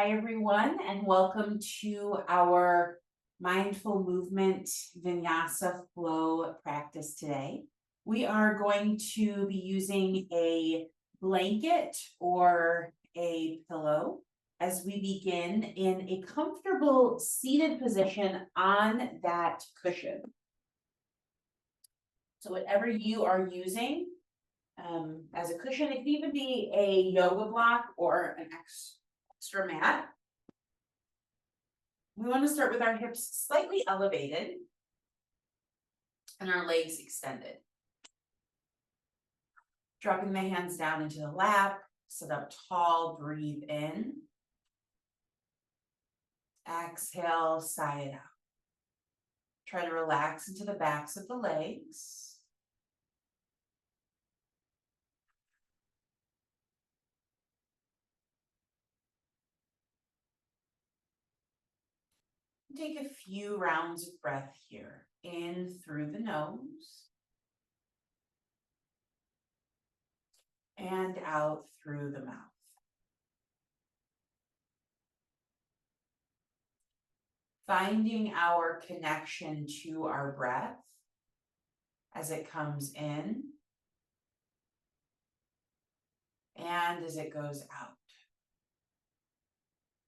Hi, everyone, and welcome to our mindful movement vinyasa flow practice today. We are going to be using a blanket or a pillow as we begin in a comfortable seated position on that cushion. So whatever you are using as a cushion, it can even be a yoga block or an extra mat. We want to start with our hips slightly elevated and our legs extended. Dropping the hands down into the lap, sit up tall, breathe in. Exhale, sigh it out. Try to relax into the backs of the legs. Take a few rounds of breath here. In through the nose. And out through the mouth. Finding our connection to our breath as it comes in and as it goes out.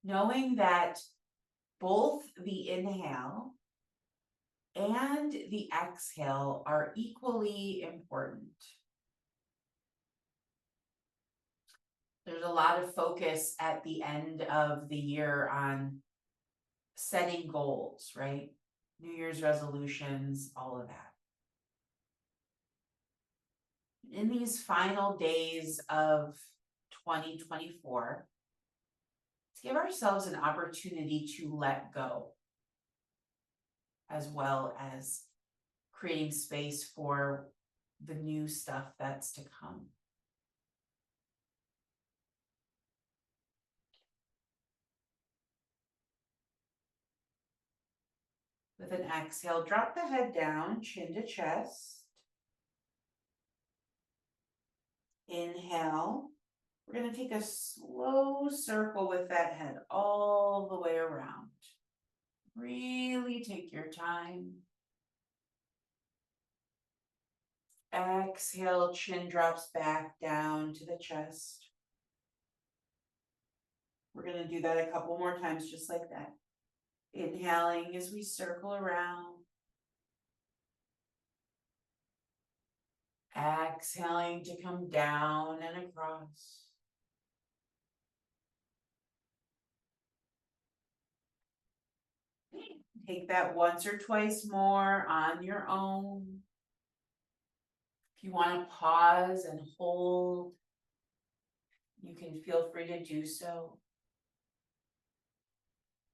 Knowing that both the inhale and the exhale are equally important. There's a lot of focus at the end of the year on setting goals, right? New Year's resolutions, all of that. In these final days of 2024, let's give ourselves an opportunity to let go, as well as creating space for the new stuff that's to come. With an exhale, drop the head down, chin to chest. Inhale. We're going to take a slow circle with that head all the way around. Really take your time. Exhale, chin drops back down to the chest. We're going to do that a couple more times just like that. Inhaling as we circle around. Exhaling to come down and across. Take that once or twice more on your own. If you want to pause and hold, you can feel free to do so.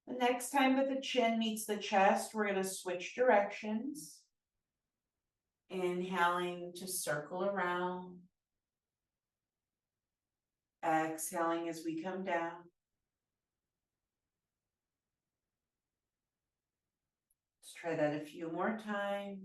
The next time that the chin meets the chest, we're going to switch directions. Inhaling to circle around. Exhaling as we come down. Let's try that a few more times.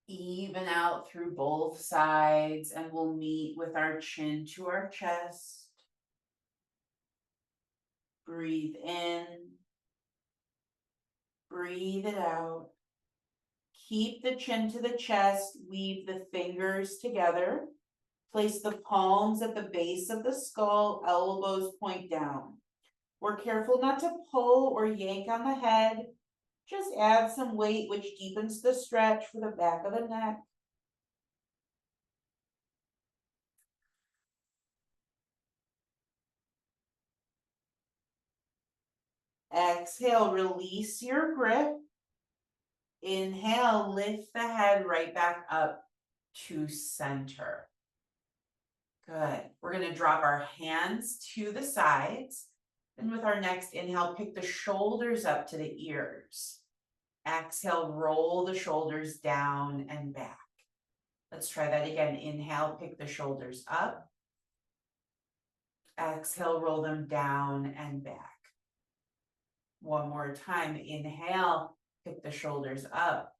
Even out through both sides, and we'll meet with our chin to our chest. Breathe in. Breathe it out. Keep the chin to the chest. Weave the fingers together. Place the palms at the base of the skull. Elbows point down. We're careful not to pull or yank on the head. Just add some weight, which deepens the stretch for the back of the neck. Exhale, release your grip. Inhale, lift the head right back up to center. Good. We're going to drop our hands to the sides. And with our next inhale, pick the shoulders up to the ears. Exhale, roll the shoulders down and back. Let's try that again. Inhale, pick the shoulders up. Exhale, roll them down and back. One more time. Inhale, pick the shoulders up.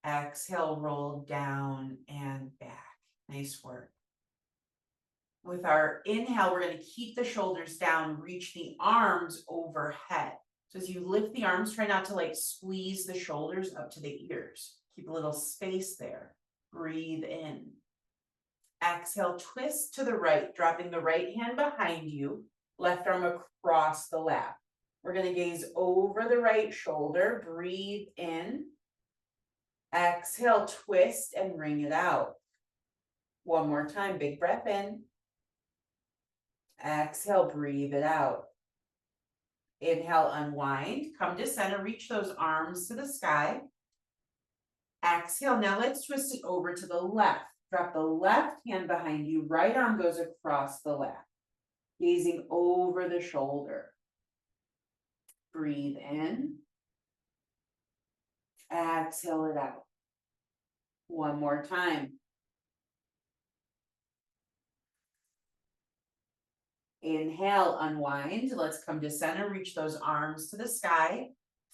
Exhale, roll down and back. Nice work. With our inhale, we're going to keep the shoulders down, reach the arms overhead. So as you lift the arms, try not to like squeeze the shoulders up to the ears. Keep a little space there. Breathe in. Exhale, twist to the right, dropping the right hand behind you, left arm across the lap. We're going to gaze over the right shoulder. Breathe in. Exhale, twist and bring it out. One more time, big breath in. Exhale, breathe it out. Inhale, unwind, come to center, reach those arms to the sky. Exhale, now let's twist it over to the left. Drop the left hand behind you, right arm goes across the lap. Gazing over the shoulder. Breathe in. Exhale it out. One more time. Inhale, unwind. Let's come to center, reach those arms to the sky.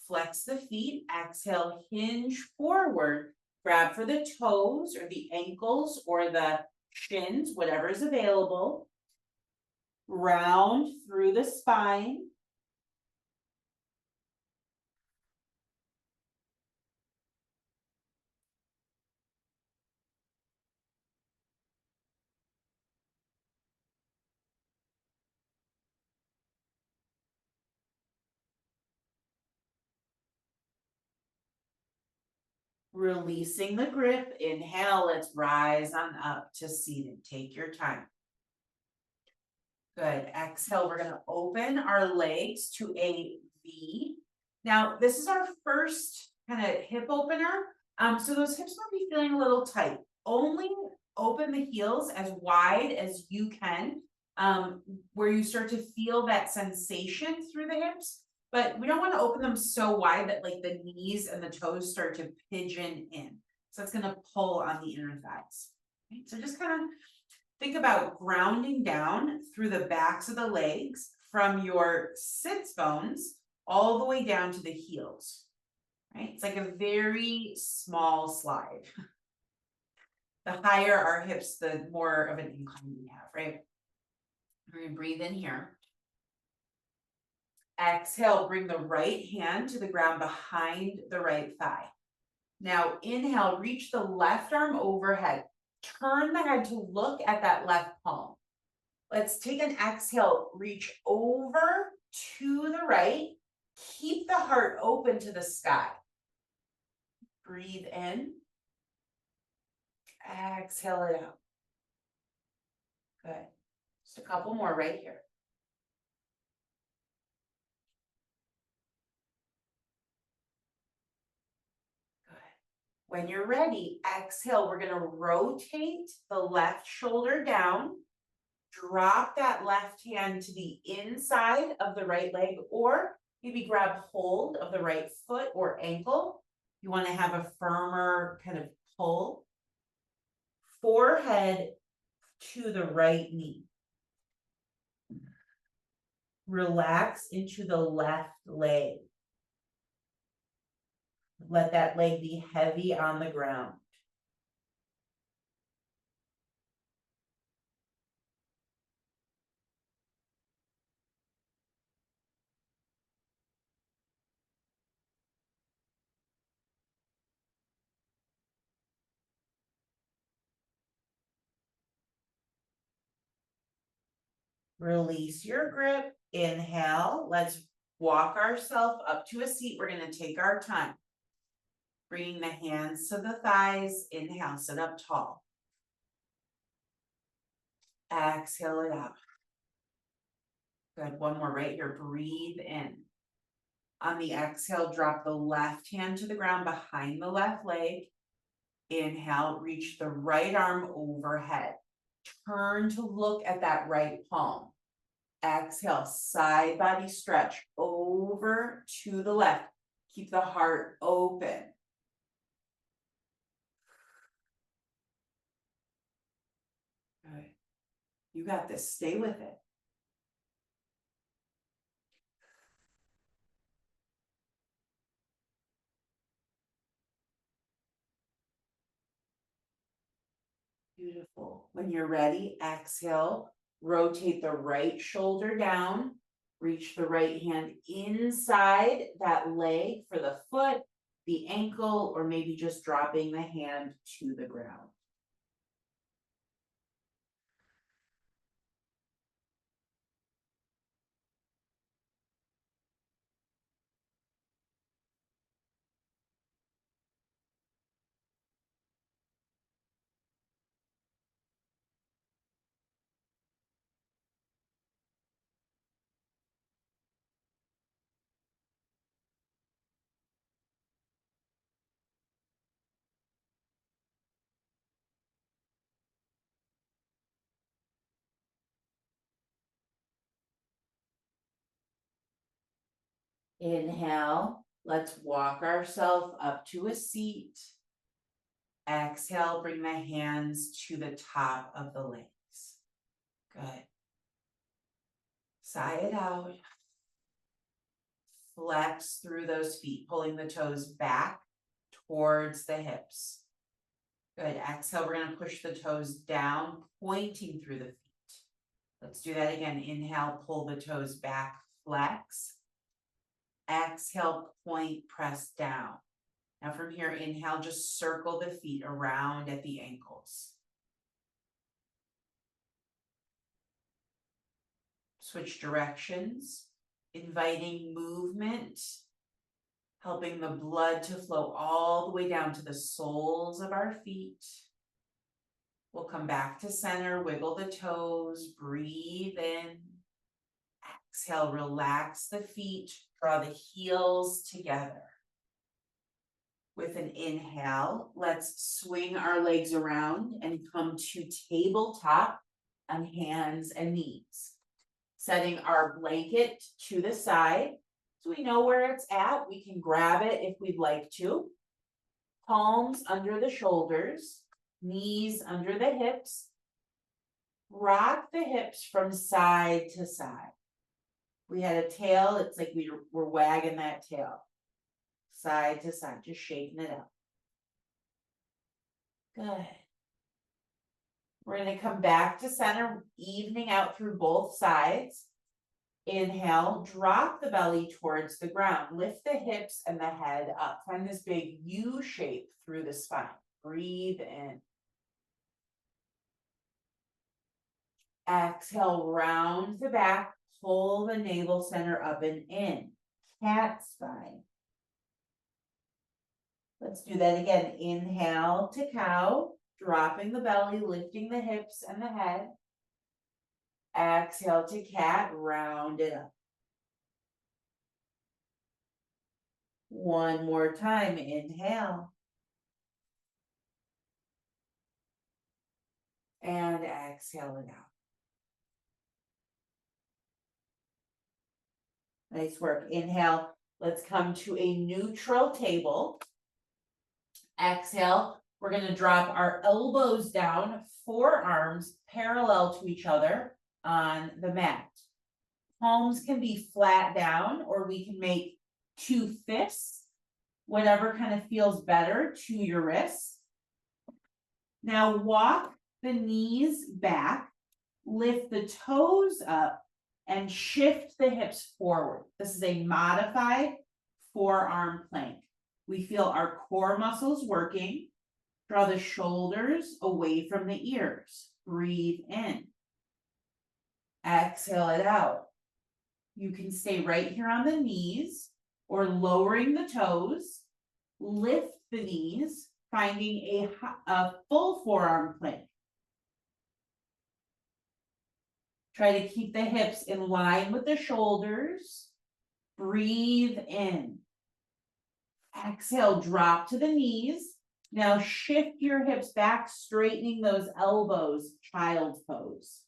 Flex the feet. Exhale, hinge forward. Grab for the toes or the ankles or the shins, whatever is available. Round through the spine. Releasing the grip. Inhale, let's rise on up to seated. Take your time. Good. Exhale, we're going to open our legs to a V. Now, this is our first kind of hip opener. So those hips might be feeling a little tight. Only open the heels as wide as you can, where you start to feel that sensation through the hips. But we don't want to open them so wide that like the knees and the toes start to pigeon in. So it's going to pull on the inner thighs. Okay? So just kind of think about grounding down through the backs of the legs from your sits bones all the way down to the heels. Right? It's like a very small slide. The higher our hips, the more of an incline we have, right? We're going to breathe in here. Exhale, bring the right hand to the ground behind the right thigh. Now inhale, reach the left arm overhead. Turn the head to look at that left palm. Let's take an exhale, reach over to the right. Keep the heart open to the sky. Breathe in. Exhale it out. Good. Just a couple more right here. When you're ready, exhale, we're going to rotate the left shoulder down, drop that left hand to the inside of the right leg, or maybe grab hold of the right foot or ankle. You want to have a firmer kind of pull. Forehead to the right knee. Relax into the left leg. Let that leg be heavy on the ground. Release your grip. Inhale. Let's walk ourselves up to a seat. We're going to take our time. Bringing the hands to the thighs. Inhale, sit up tall. Exhale it out. Good. One more right here. Breathe in. On the exhale, drop the left hand to the ground behind the left leg. Inhale, reach the right arm overhead. Turn to look at that right palm. Exhale, side body stretch over to the left. Keep the heart open. Good. You got this. Stay with it. Beautiful. When you're ready, exhale, rotate the right shoulder down, reach the right hand inside that leg for the foot, the ankle, or maybe just dropping the hand to the ground. Inhale, let's walk ourselves up to a seat. Exhale, bring the hands to the top of the legs. Good. Sigh it out. Flex through those feet, pulling the toes back towards the hips. Good. Exhale, we're going to push the toes down, pointing through the feet. Let's do that again. Inhale, pull the toes back, flex. Exhale, point, press down. Now from here, inhale, just circle the feet around at the ankles. Switch directions, inviting movement, helping the blood to flow all the way down to the soles of our feet. We'll come back to center, wiggle the toes, breathe in. Exhale, relax the feet, draw the heels together. With an inhale, let's swing our legs around and come to tabletop on hands and knees. Setting our blanket to the side so we know where it's at. We can grab it if we'd like to. Palms under the shoulders, knees under the hips. Rock the hips from side to side. We had a tail, it's like we were wagging that tail. Side to side, just shaking it out. Good. We're going to come back to center, evening out through both sides. Inhale, drop the belly towards the ground. Lift the hips and the head up. Find this big U shape through the spine. Breathe in. Exhale, round the back. Pull the navel center up and in. Cat spine. Let's do that again. Inhale to cow, dropping the belly, lifting the hips and the head. Exhale to cat, round it up. One more time, inhale. And exhale it out. Nice work. Inhale. Let's come to a neutral table. Exhale. We're going to drop our elbows down, forearms parallel to each other on the mat. Palms can be flat down, or we can make two fists, whatever kind of feels better to your wrists. Now walk the knees back, lift the toes up, and shift the hips forward. This is a modified forearm plank. We feel our core muscles working. Draw the shoulders away from the ears. Breathe in. Exhale it out. You can stay right here on the knees or lowering the toes. Lift the knees, finding a full forearm plank. Try to keep the hips in line with the shoulders. Breathe in. Exhale, drop to the knees. Now shift your hips back, straightening those elbows, child's pose.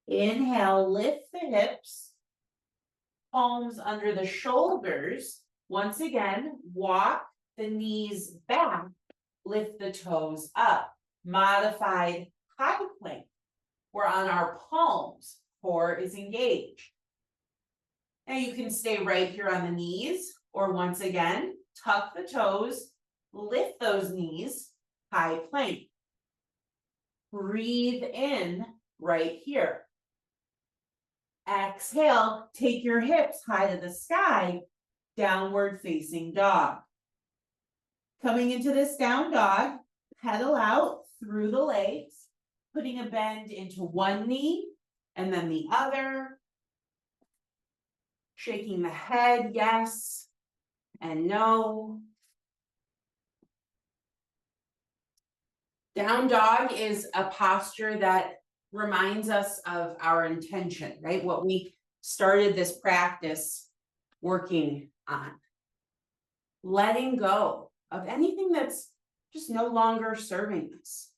Inhale, lift the hips, palms under the shoulders. Once again, walk the knees back, lift the toes up. Modified high plank. We're on our palms, core is engaged. Now you can stay right here on the knees, or once again, tuck the toes, lift those knees, high plank. Breathe in right here. Exhale, take your hips high to the sky, downward facing dog. Coming into this down dog, pedal out through the legs, putting a bend into one knee and then the other. Shaking the head, yes and no. Down dog is a posture that reminds us of our intention, right? What we started this practice working on. Letting go of anything that's just no longer serving us.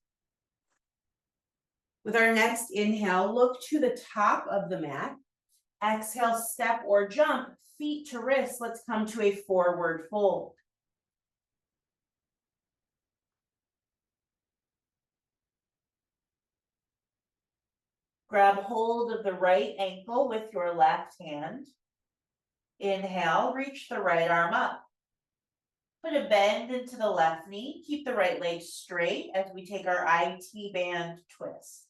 With our next inhale, look to the top of the mat. Exhale, step or jump, feet to wrists. Let's come to a forward fold. Grab hold of the right ankle with your left hand. Inhale, reach the right arm up. Put a bend into the left knee. Keep the right leg straight as we take our IT band twist.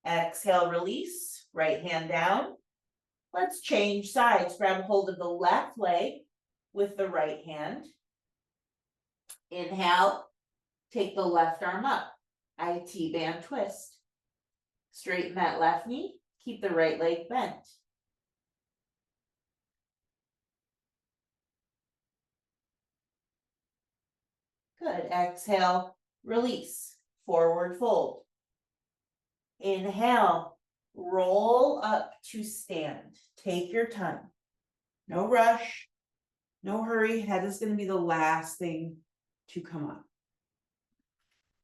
Exhale, release, right hand down. Let's change sides. Grab hold of the left leg with the right hand. Inhale, take the left arm up. IT band twist. Straighten that left knee. Keep the right leg bent. Good. Exhale, release, forward fold. Inhale, roll up to stand. Take your time. No rush, no hurry. Head is going to be the last thing to come up.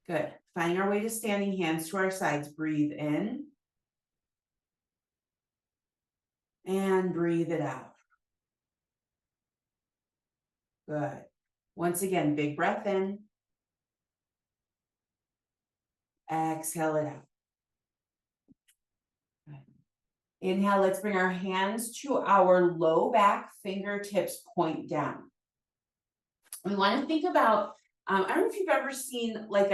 Good. Finding our way to standing, hands to our sides. Breathe in. And breathe it out. Good. Once again, big breath in. Exhale it out. Good. Inhale, let's bring our hands to our low back, fingertips point down. We want to think about, I don't know if you've ever seen like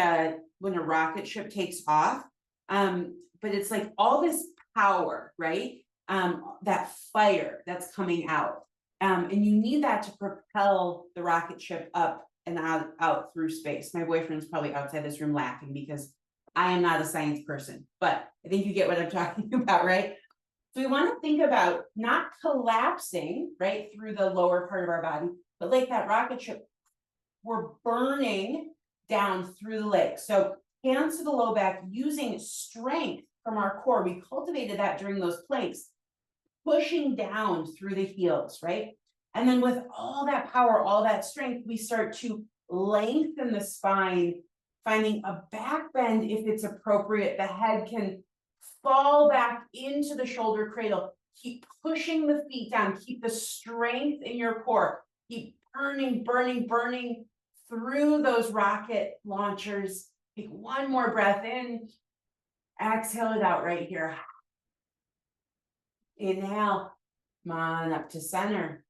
when a rocket ship takes off, but it's like all this power, right? That fire that's coming out. And you need that to propel the rocket ship up and out through space. My boyfriend's probably outside this room laughing because I am not a science person, but I think you get what I'm talking about, right? So we want to think about not collapsing, right, through the lower part of our body, but like that rocket ship, we're burning down through the legs. So hands to the low back, using strength from our core. We cultivated that during those planks, pushing down through the heels, right? And then with all that power, all that strength, we start to lengthen the spine, finding a back bend if it's appropriate. The head can fall back into the shoulder cradle. Keep pushing the feet down. Keep the strength in your core. Keep burning, burning, burning through those rocket launchers. Take one more breath in. Exhale it out right here. Inhale, come on up to center.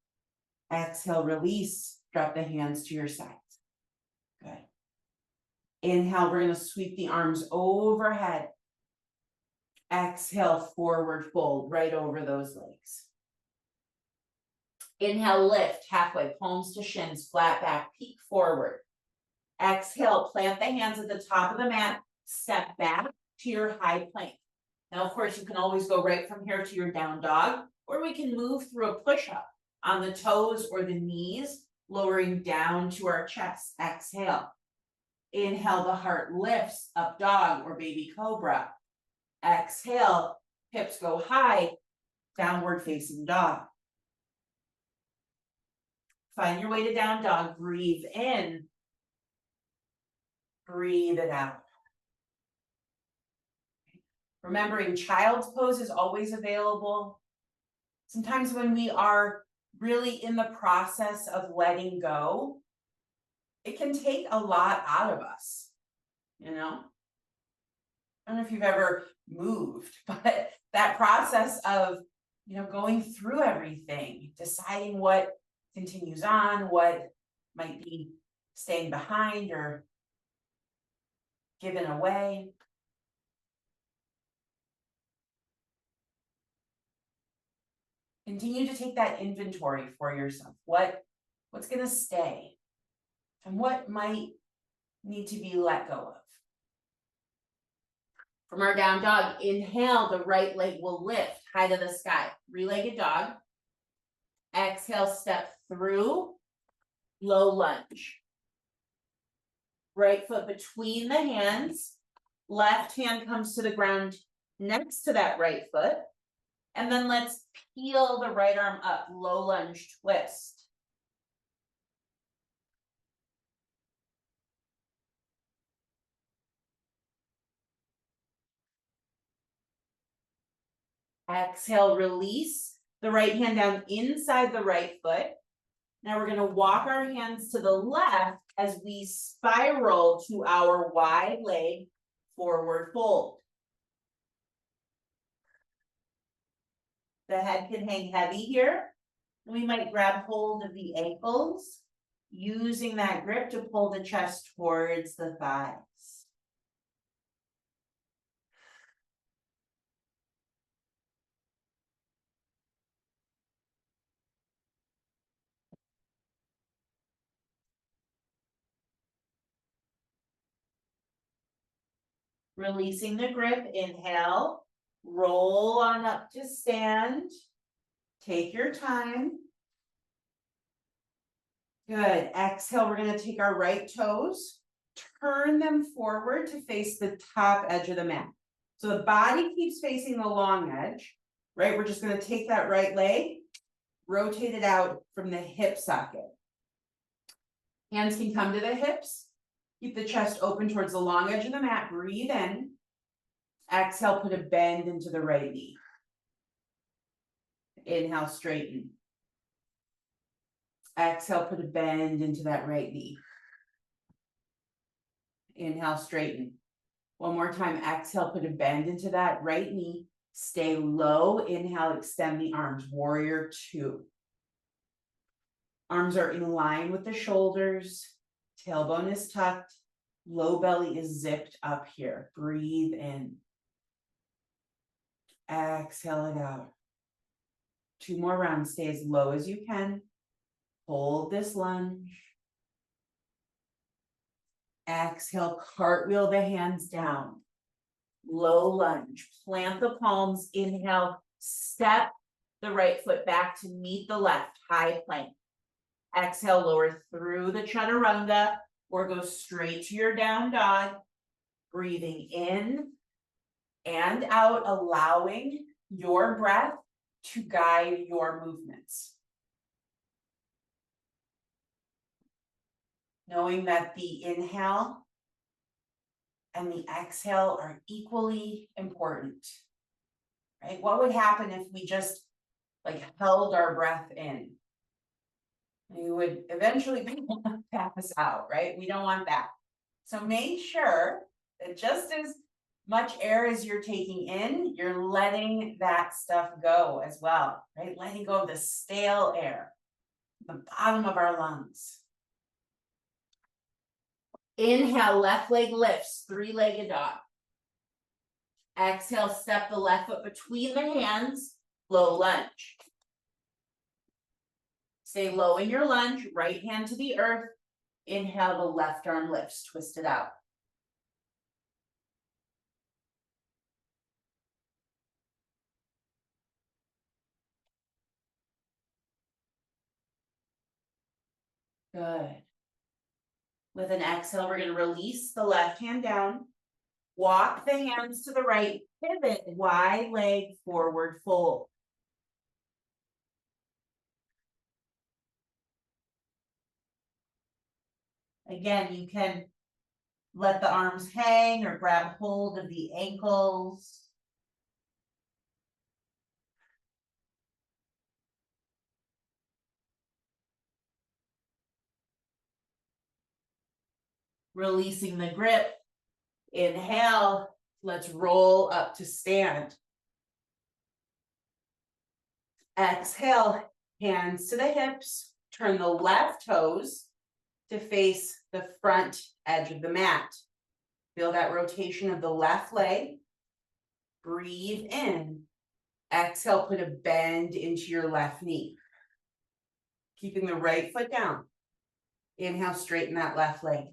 Exhale, release. Drop the hands to your sides. Good. Inhale, we're going to sweep the arms overhead. Exhale, forward fold right over those legs. Inhale, lift halfway, palms to shins, flat back, peek forward. Exhale, plant the hands at the top of the mat, step back to your high plank. Now, of course, you can always go right from here to your down dog, or we can move through a push-up on the toes or the knees, lowering down to our chest. Exhale. Inhale, the heart lifts, up dog or baby cobra. Exhale, hips go high, downward facing dog. Find your way to down dog. Breathe in. Breathe it out. Remembering child's pose is always available. Sometimes when we are really in the process of letting go, it can take a lot out of us, you know? I don't know if you've ever moved, but that process of, going through everything, deciding what continues on, what might be staying behind or given away. Continue to take that inventory for yourself. What's going to stay and what might need to be let go of. From our down dog, inhale, the right leg will lift high to the sky. Three-legged dog. Exhale, step through, low lunge. Right foot between the hands. Left hand comes to the ground next to that right foot. And then let's peel the right arm up, low lunge twist. Exhale, release the right hand down inside the right foot. Now we're going to walk our hands to the left as we spiral to our wide leg forward fold. The head can hang heavy here. We might grab hold of the ankles, using that grip to pull the chest towards the thighs. Releasing the grip, inhale, roll on up to stand. Take your time. Good. Exhale, we're going to take our right toes, turn them forward to face the top edge of the mat. So the body keeps facing the long edge, right? We're just going to take that right leg, rotate it out from the hip socket. Hands can come to the hips. Keep the chest open towards the long edge of the mat. Breathe in. Exhale, put a bend into the right knee. Inhale, straighten. Exhale, put a bend into that right knee. Inhale, straighten. One more time, exhale, put a bend into that right knee. Stay low, inhale, extend the arms, warrior two. Arms are in line with the shoulders, tailbone is tucked, low belly is zipped up here. Breathe in. Exhale it out. Two more rounds, stay as low as you can. Hold this lunge. Exhale, cartwheel the hands down. Low lunge, plant the palms, inhale, step the right foot back to meet the left, high plank. Exhale, lower through the chaturanga or go straight to your down dog. Breathing in and out, allowing your breath to guide your movements. Knowing that the inhale and the exhale are equally important, right? What would happen if we just held our breath in? We would eventually pass out, right? We don't want that. So make sure that just as much air as you're taking in, you're letting that stuff go as well, right? Letting go of the stale air, the bottom of our lungs. Inhale, left leg lifts, three-legged dog. Exhale, step the left foot between the hands, low lunge. Stay low in your lunge, right hand to the earth. Inhale, the left arm lifts, twist it out. Good. With an exhale, we're going to release the left hand down. Walk the hands to the right, pivot, wide leg, forward fold. Again, you can let the arms hang or grab hold of the ankles. Releasing the grip. Inhale, let's roll up to stand. Exhale, hands to the hips, turn the left toes to face the front edge of the mat. Feel that rotation of the left leg. Breathe in. Exhale, put a bend into your left knee. Keeping the right foot down. Inhale, straighten that left leg.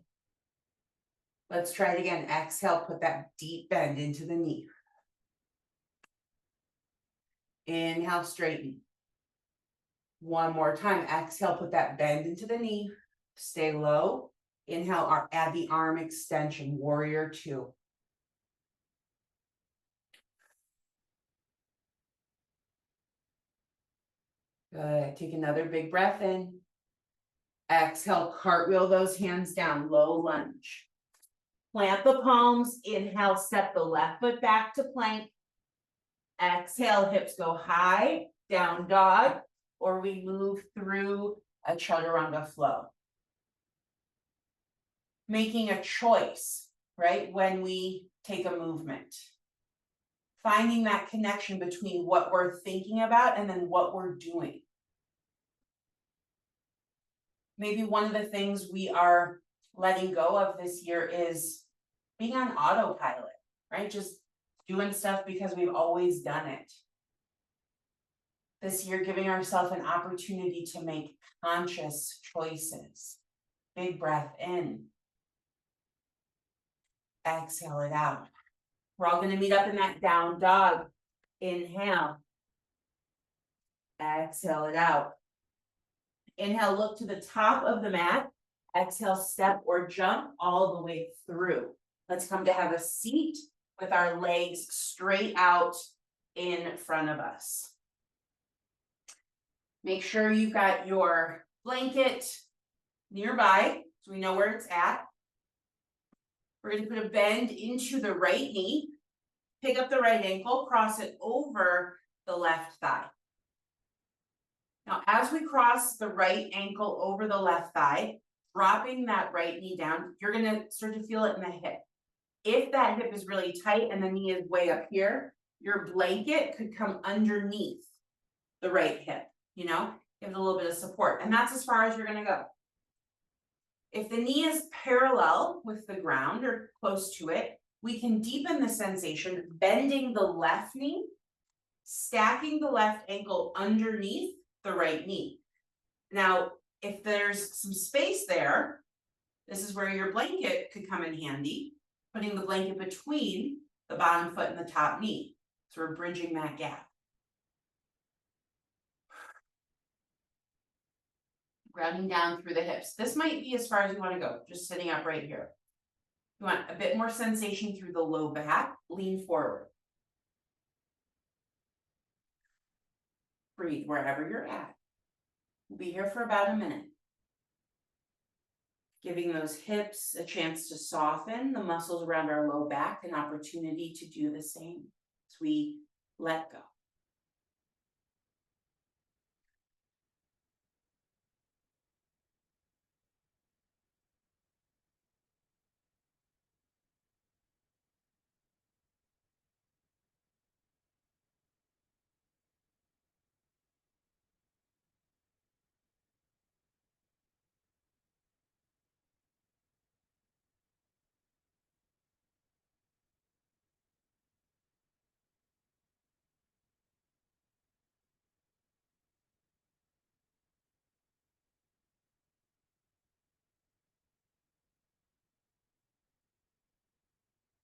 Let's try it again. Exhale, put that deep bend into the knee. Inhale, straighten. One more time. Exhale, put that bend into the knee. Stay low. Inhale, add the arm extension, warrior two. Good. Take another big breath in. Exhale, cartwheel those hands down, low lunge. Plant the palms. Inhale, step the left foot back to plank. Exhale, hips go high, down dog, or we move through a chaturanga flow. Making a choice, right, when we take a movement. Finding that connection between what we're thinking about and then what we're doing. Maybe one of the things we are letting go of this year is being on autopilot, right? Just doing stuff because we've always done it. This year, giving ourselves an opportunity to make conscious choices. Big breath in. Exhale it out. We're all going to meet up in that down dog. Inhale. Exhale it out. Inhale, look to the top of the mat. Exhale, step or jump all the way through. Let's come to have a seat with our legs straight out in front of us. Make sure you've got your blanket nearby so we know where it's at. We're going to put a bend into the right knee. Pick up the right ankle, cross it over the left thigh. Now, as we cross the right ankle over the left thigh, dropping that right knee down, you're going to start to feel it in the hip. If that hip is really tight and the knee is way up here, your blanket could come underneath the right hip, give it a little bit of support. And that's as far as you're going to go. If the knee is parallel with the ground or close to it, we can deepen the sensation, bending the left knee, stacking the left ankle underneath the right knee. Now, if there's some space there, this is where your blanket could come in handy, putting the blanket between the bottom foot and the top knee. So we're bridging that gap. Grounding down through the hips. This might be as far as you want to go, just sitting up right here. You want a bit more sensation through the low back, lean forward. Breathe wherever you're at. We'll be here for about a minute. Giving those hips a chance to soften, the muscles around our low back an opportunity to do the same as we let go.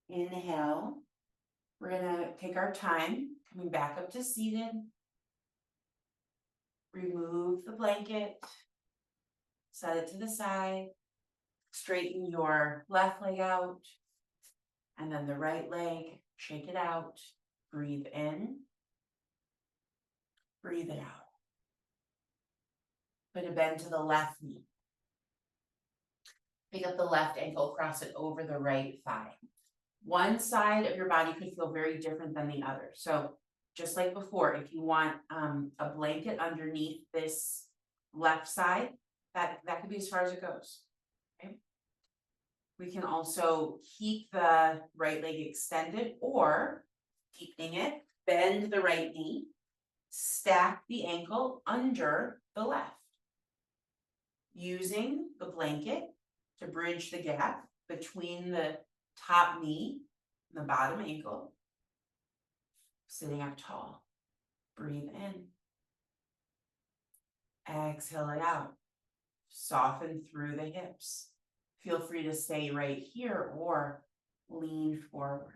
Inhale. We're going to take our time, coming back up to seated. Remove the blanket. Set it to the side. Straighten your left leg out. And then the right leg. Shake it out. Breathe in. Breathe it out. Put a bend to the left knee. Pick up the left ankle, cross it over the right thigh. One side of your body could feel very different than the other. So just like before, if you want a blanket underneath this left side, that could be as far as it goes. Okay? We can also keep the right leg extended or deepening it, bend the right knee, stack the ankle under the left. Using the blanket to bridge the gap between the top knee and the bottom ankle. Sitting up tall. Breathe in. Exhale it out. Soften through the hips. Feel free to stay right here or lean forward.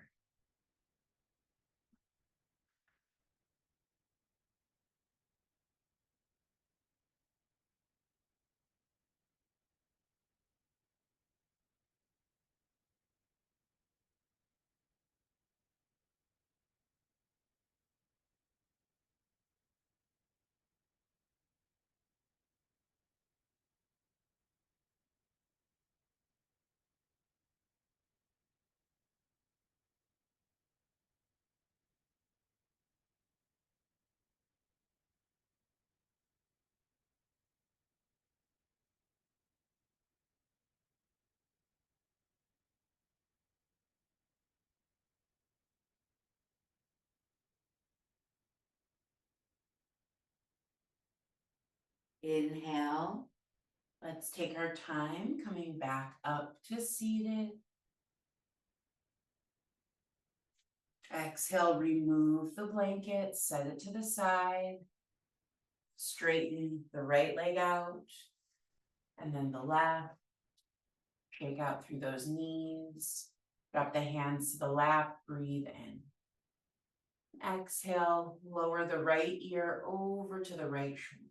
Inhale. Let's take our time coming back up to seated. Exhale, remove the blanket, set it to the side. Straighten the right leg out and then the left. Shake out through those knees. Drop the hands to the lap, breathe in. Exhale, lower the right ear over to the right shoulder.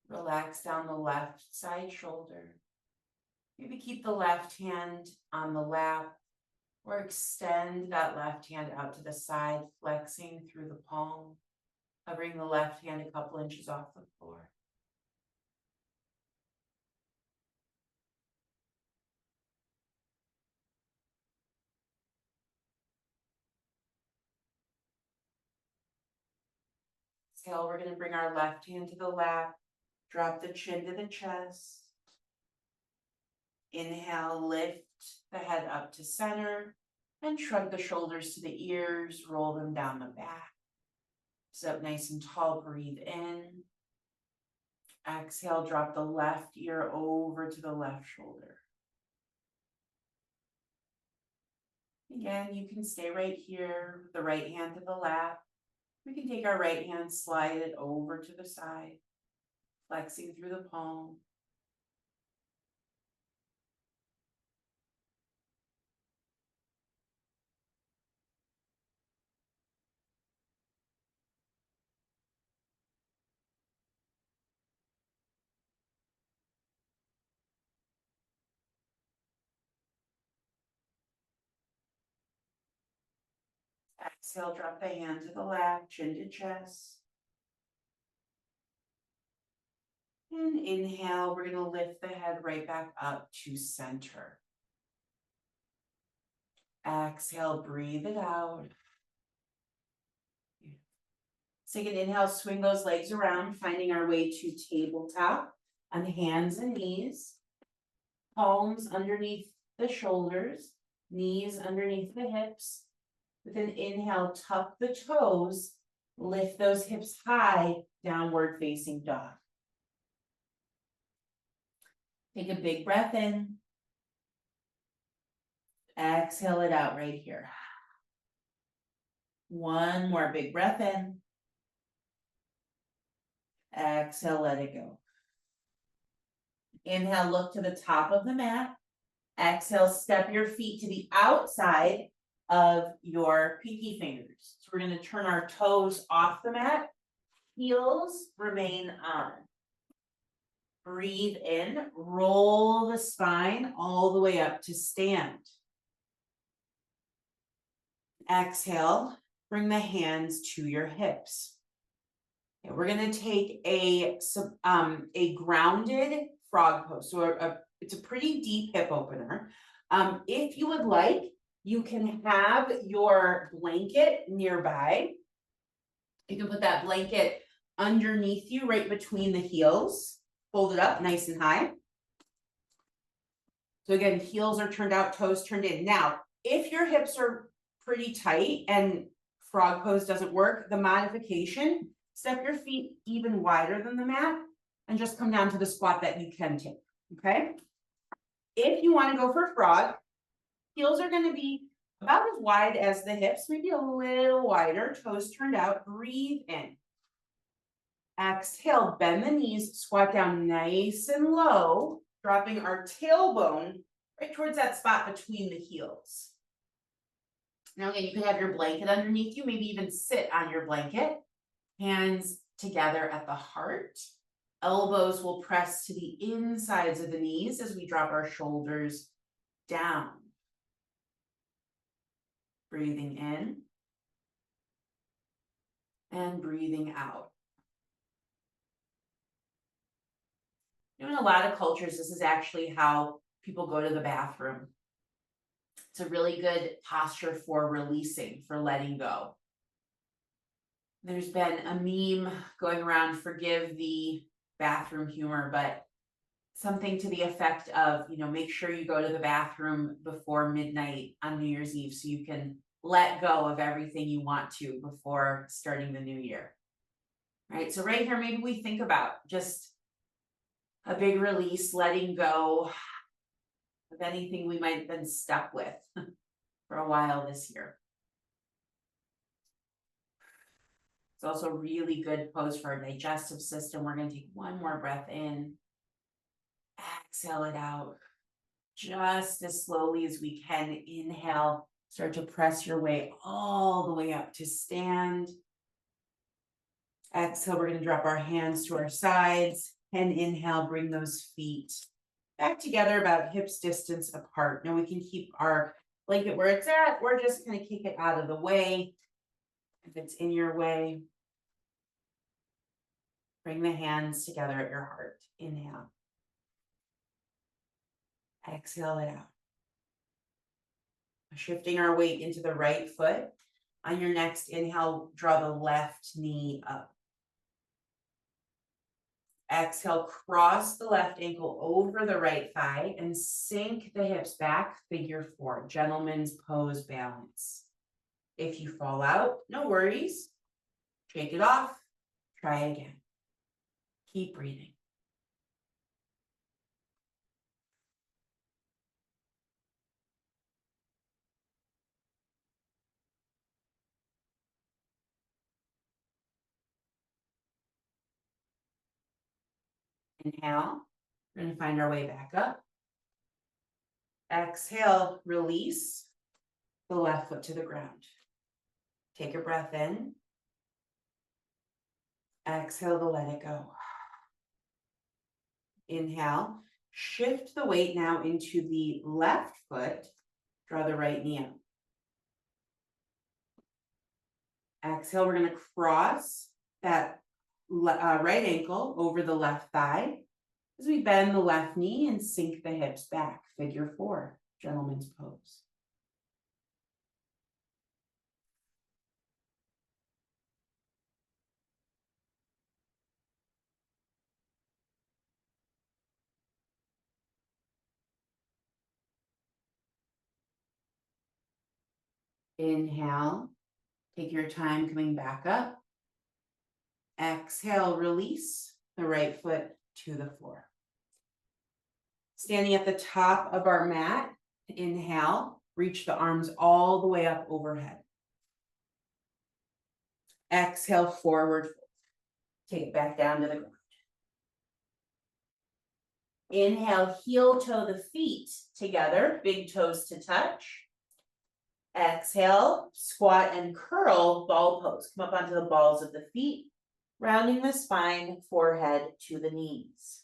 Relax down the left side shoulder. Maybe keep the left hand on the lap or extend that left hand out to the side, flexing through the palm, hovering the left hand a couple inches off the floor. Exhale, we're going to bring our left hand to the lap, drop the chin to the chest. Inhale, lift the head up to center and shrug the shoulders to the ears, roll them down the back. Sit up nice and tall, breathe in. Exhale, drop the left ear over to the left shoulder. Again, you can stay right here with the right hand to the lap. We can take our right hand, slide it over to the side, flexing through the palm. Exhale, drop the hand to the lap, chin to chest. And inhale, we're going to lift the head right back up to center. Exhale, breathe it out. Take an inhale, swing those legs around, finding our way to tabletop on hands and knees. Palms underneath the shoulders, knees underneath the hips. With an inhale, tuck the toes, lift those hips high, downward facing dog. Take a big breath in. Exhale it out right here. One more big breath in. Exhale, let it go. Inhale, look to the top of the mat. Exhale, step your feet to the outside of your pinky fingers. So we're going to turn our toes off the mat. Heels remain on. Breathe in, roll the spine all the way up to stand. Exhale, bring the hands to your hips. Okay, we're going to take a grounded frog pose. So it's a pretty deep hip opener. If you would like, you can have your blanket nearby. You can put that blanket underneath you, right between the heels. Hold it up nice and high. So again, heels are turned out, toes turned in. Now, if your hips are pretty tight and frog pose doesn't work, the modification, step your feet even wider than the mat and just come down to the squat that you can take, okay? If you want to go for frog, heels are going to be about as wide as the hips, maybe a little wider, toes turned out, breathe in. Exhale, bend the knees, squat down nice and low, dropping our tailbone right towards that spot between the heels. Now again, you can have your blanket underneath you, maybe even sit on your blanket, hands together at the heart. Elbows will press to the insides of the knees as we drop our shoulders down. Breathing in and breathing out. In a lot of cultures, this is actually how people go to the bathroom. It's a really good posture for releasing, for letting go. There's been a meme going around, forgive the bathroom humor, but something to the effect of, make sure you go to the bathroom before midnight on New Year's Eve so you can let go of everything you want to before starting the new year. Right? So right here, maybe we think about just a big release, letting go of anything we might have been stuck with for a while this year. It's also a really good pose for our digestive system. We're going to take one more breath in, exhale it out just as slowly as we can. Inhale, start to press your way all the way up to stand. Exhale, we're going to drop our hands to our sides, and inhale, bring those feet back together about hips distance apart. Now we can keep our blanket where it's at, or just kind of kick it out of the way if it's in your way. Bring the hands together at your heart. Inhale. Exhale it out. Shifting our weight into the right foot. On your next inhale, draw the left knee up. Exhale, cross the left ankle over the right thigh and sink the hips back, figure four, gentleman's pose balance. If you fall out, no worries. Shake it off, try again. Keep breathing. Inhale, we're going to find our way back up. Exhale, release the left foot to the ground. Take a breath in. Exhale to let it go. Inhale, shift the weight now into the left foot. Draw the right knee up. Exhale, we're going to cross that right ankle over the left thigh as we bend the left knee and sink the hips back. Figure four, gentleman's pose. Inhale, take your time coming back up. Exhale, release the right foot to the floor. Standing at the top of our mat, inhale, reach the arms all the way up overhead. Exhale, forward. Take it back down to the ground. Inhale, heel toe the feet together, big toes to touch. Exhale, squat and curl, ball pose. Come up onto the balls of the feet, rounding the spine, forehead to the knees.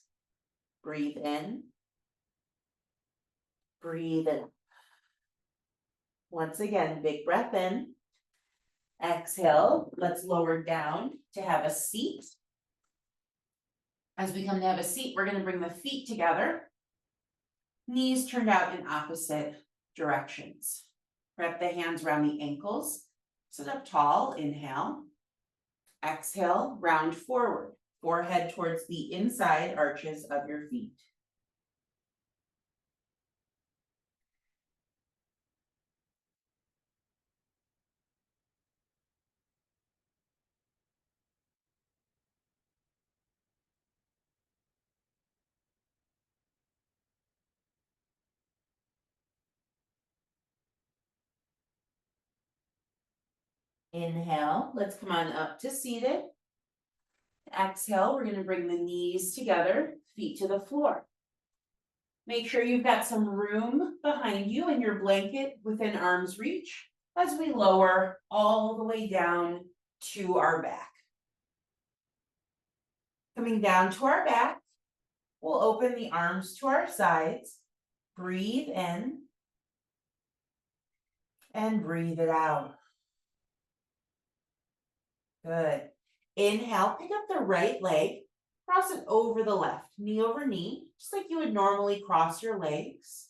Breathe in. Breathe in. Once again, big breath in. Exhale, let's lower down to have a seat. As we come to have a seat, we're going to bring the feet together. Knees turned out in opposite directions. Wrap the hands around the ankles. Sit up tall, inhale. Exhale, round forward. Forehead towards the inside arches of your feet. Inhale, let's come on up to seated. Exhale, we're gonna bring the knees together, feet to the floor. Make sure you've got some room behind you and your blanket within arm's reach as we lower all the way down to our back. Coming down to our back, we'll open the arms to our sides, breathe in, and breathe it out. Good. Inhale, pick up the right leg, cross it over the left, knee over knee, just like you would normally cross your legs.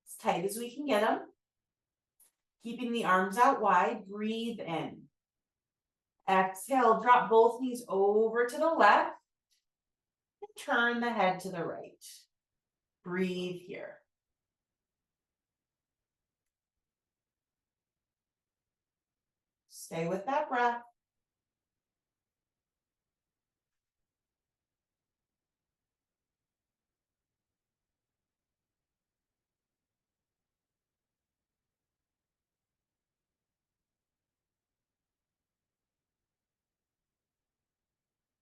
As tight as we can get them. Keeping the arms out wide, breathe in. Exhale, drop both knees over to the left and turn the head to the right. Breathe here. Stay with that breath.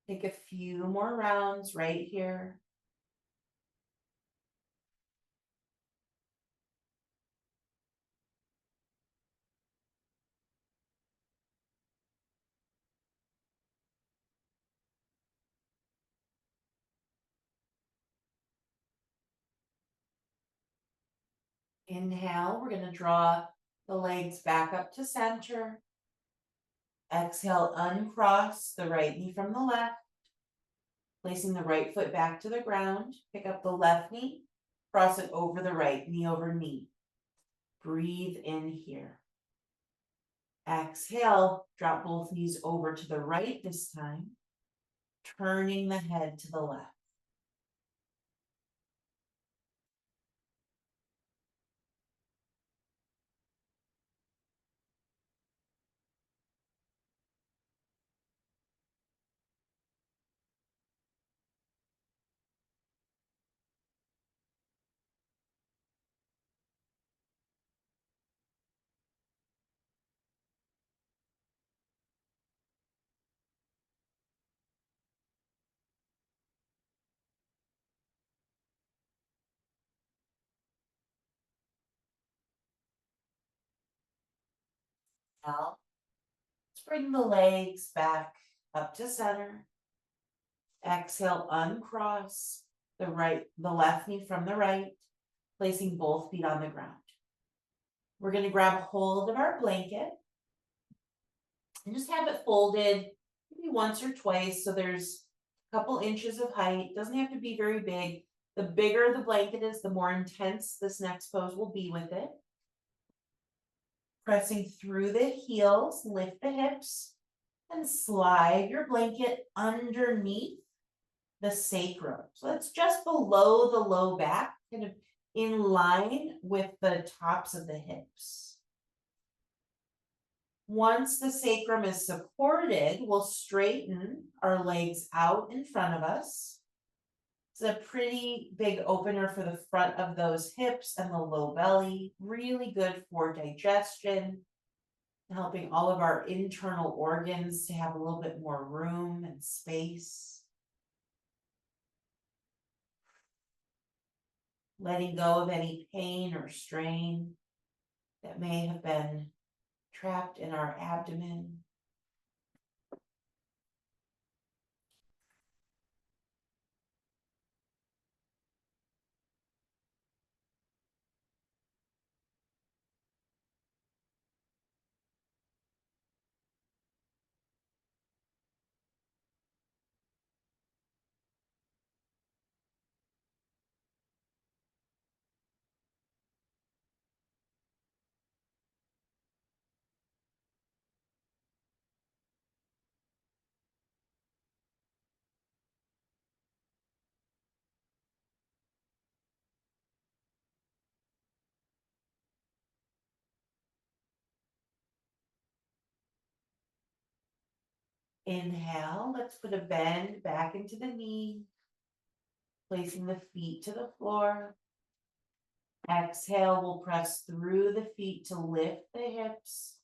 Take a few more rounds right here. Inhale, we're going to draw the legs back up to center. Exhale, uncross the right knee from the left. Placing the right foot back to the ground. Pick up the left knee, cross it over the right, knee over knee. Breathe in here. Exhale, drop both knees over to the right this time, turning the head to the left. Now, let's bring the legs back up to center. Exhale, uncross the left knee from the right, placing both feet on the ground. We're going to grab hold of our blanket and just have it folded maybe once or twice so there's a couple inches of height. Doesn't have to be very big. The bigger the blanket is, the more intense this next pose will be with it. Pressing through the heels, lift the hips, and slide your blanket underneath the sacrum. So it's just below the low back, kind of in line with the tops of the hips. Once the sacrum is supported, we'll straighten our legs out in front of us. It's a pretty big opener for the front of those hips and the low belly. Really good for digestion, helping all of our internal organs to have a little bit more room and space. Letting go of any pain or strain that may have been trapped in our abdomen. Inhale, let's put a bend back into the knee, placing the feet to the floor. Exhale, we'll press through the feet to lift the hips,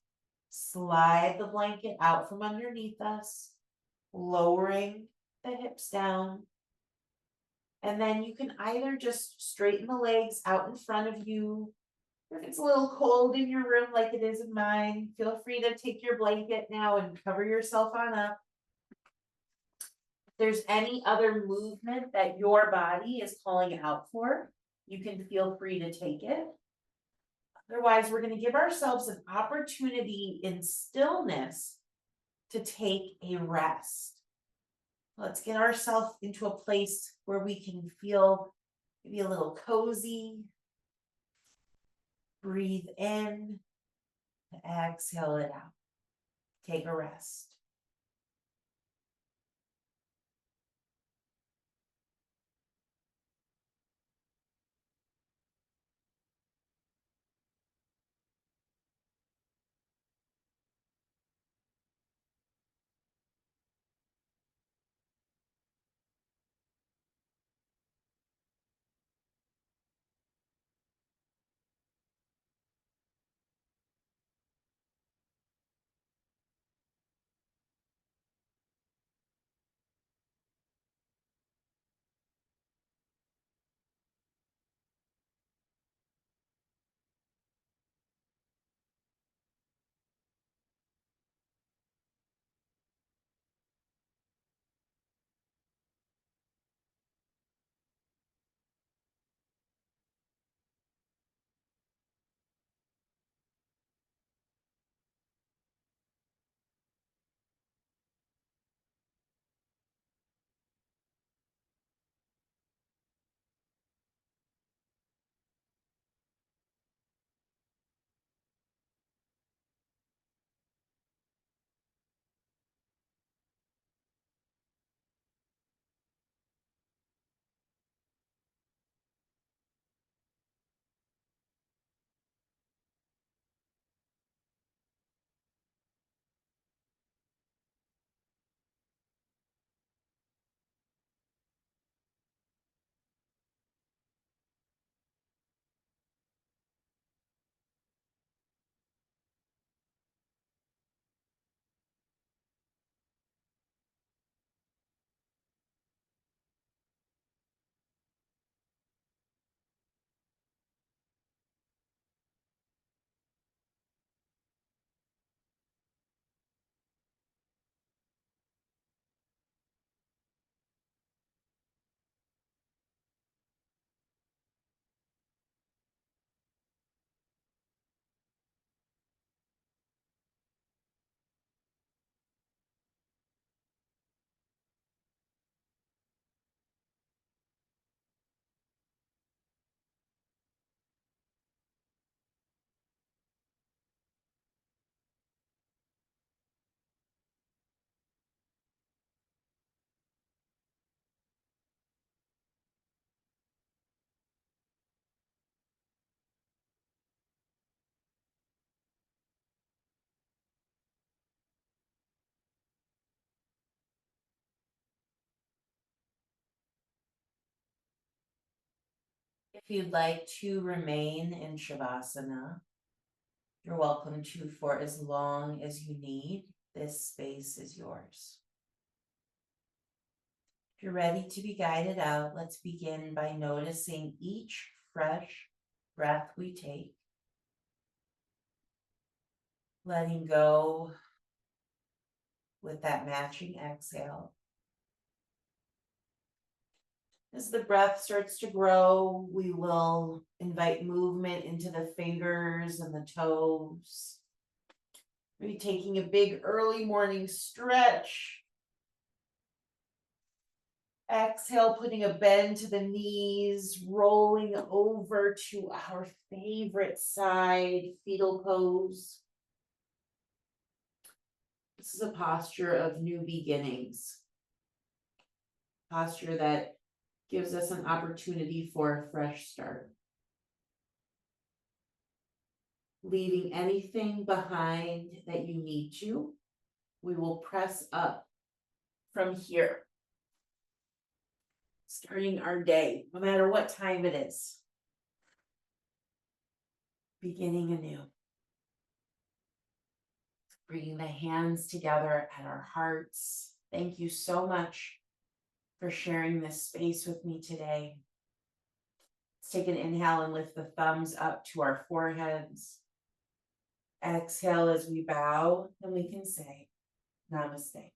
Slide the blanket out from underneath us, lowering the hips down. And then you can either just straighten the legs out in front of you. If it's a little cold in your room like it is in mine, feel free to take your blanket now and cover yourself on up. If there's any other movement that your body is calling out for, you can feel free to take it. Otherwise, we're going to give ourselves an opportunity in stillness to take a rest. Let's get ourselves into a place where we can feel maybe a little cozy. Breathe in, exhale it out. Take a rest. If you'd like to remain in Shavasana, you're welcome to for as long as you need. This space is yours. If you're ready to be guided out, let's begin by noticing each fresh breath we take, letting go with that matching exhale. As the breath starts to grow, we will invite movement into the fingers and the toes. Maybe taking a big early morning stretch. Exhale, putting a bend to the knees, rolling over to our favorite side, fetal pose. This is a posture of new beginnings. Posture that gives us an opportunity for a fresh start. Leaving anything behind that you need to, we will press up from here. Starting our day, no matter what time it is. Beginning anew. Bringing the hands together at our hearts. Thank you so much for sharing this space with me today. Let's take an inhale and lift the thumbs up to our foreheads. Exhale as we bow, and we can say namaste.